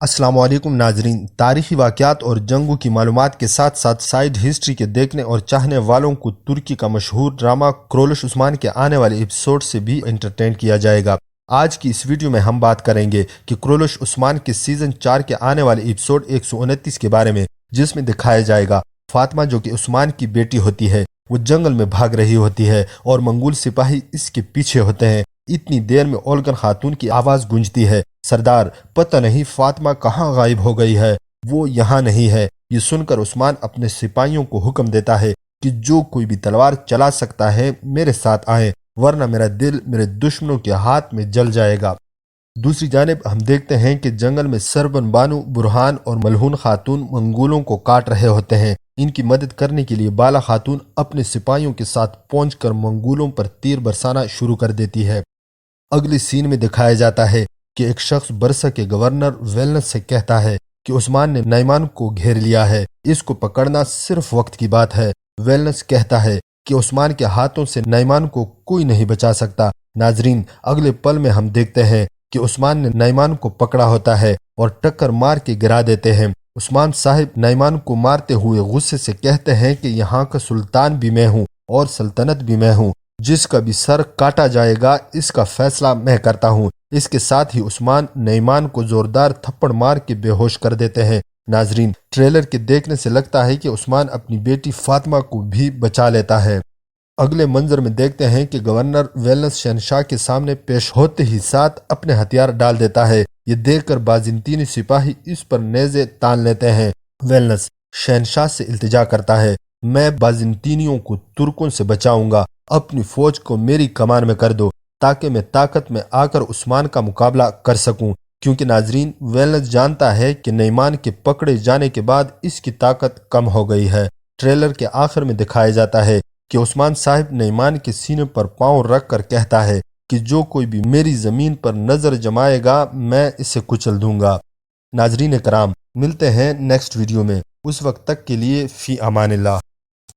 अस्सलाम वालेकुम नाजरीन। तारीखी वाक़यात और जंगों की मालूमात के साथ साथ साइड हिस्ट्री के देखने और चाहने वालों को तुर्की का मशहूर ड्रामा क्रोलश उस्मान के आने वाले एपिसोड से भी एंटरटेन किया जाएगा। आज की इस वीडियो में हम बात करेंगे कि क्रोलश उस्मान के सीजन 4 के आने वाले एपिसोड 129 के बारे में, जिसमें दिखाया जाएगा फातिमा जो कि उस्मान की बेटी होती है, वो जंगल में भाग रही होती है और मंगोल सिपाही इसके पीछे होते हैं। इतनी देर में ओल्गन खातून की आवाज गूंजती है, सरदार पता नहीं फातिमा कहाँ गायब हो गई है, वो यहाँ नहीं है। ये सुनकर उस्मान अपने सिपाहियों को हुक्म देता है कि जो कोई भी तलवार चला सकता है मेरे साथ आए, वरना मेरा दिल मेरे दुश्मनों के हाथ में जल जाएगा। दूसरी जानिब हम देखते हैं कि जंगल में सरबन बानू, बुरहान और मलहून खातून मंगोलों को काट रहे होते हैं। इनकी मदद करने के लिए बाला खातून अपने सिपाहियों के साथ पहुंचकर मंगोलों पर तीर बरसाना शुरू कर देती है। अगले सीन में दिखाया जाता है कि एक शख्स बरसा के गवर्नर वेलनस से कहता है कि उस्मान ने नईमान को घेर लिया है, इसको पकड़ना सिर्फ वक्त की बात है। वेलनस कहता है कि उस्मान के हाथों से नईमान को कोई नहीं बचा सकता। नाजरीन, अगले पल में हम देखते हैं कि उस्मान ने नईमान को पकड़ा होता है और टक्कर मार के गिरा देते हैं। उस्मान साहिब नईमान को मारते हुए गुस्से से कहते हैं कि यहाँ का सुल्तान भी मैं हूँ और सल्तनत भी मैं हूँ, जिसका भी सर काटा जाएगा इसका फैसला मैं करता हूँ। इसके साथ ही उस्मान नईमान को जोरदार थप्पड़ मार के बेहोश कर देते हैं। नाजरीन, ट्रेलर के देखने से लगता है कि उस्मान अपनी बेटी फातिमा को भी बचा लेता है। अगले मंजर में देखते हैं कि गवर्नर वेलनस शहनशाह के सामने पेश होते ही साथ अपने हथियार डाल देता है। ये देखकर बाजिंतीनी सिपाही इस पर नेज़े तान लेते हैं। वेलनस शहनशाह से इल्तिजा करता है, मैं बाजिंतीनियों को तुर्कों से बचाऊंगा, अपनी फौज को मेरी कमान में कर दो ताकि मैं ताकत में आकर उस्मान का मुकाबला कर सकूं। क्योंकि नाजरीन, वेलनस जानता है कि नईमान के पकड़े जाने के बाद इसकी ताकत कम हो गई है। ट्रेलर के आखिर में दिखाया जाता है कि उस्मान साहिब नईमान के सीने पर पांव रख कर कहता है कि जो कोई भी मेरी जमीन पर नजर जमाएगा मैं इसे कुचल दूंगा। नाजरीन कराम, मिलते हैं नेक्स्ट वीडियो में, उस वक्त तक के लिए फी अमानिल्लाह।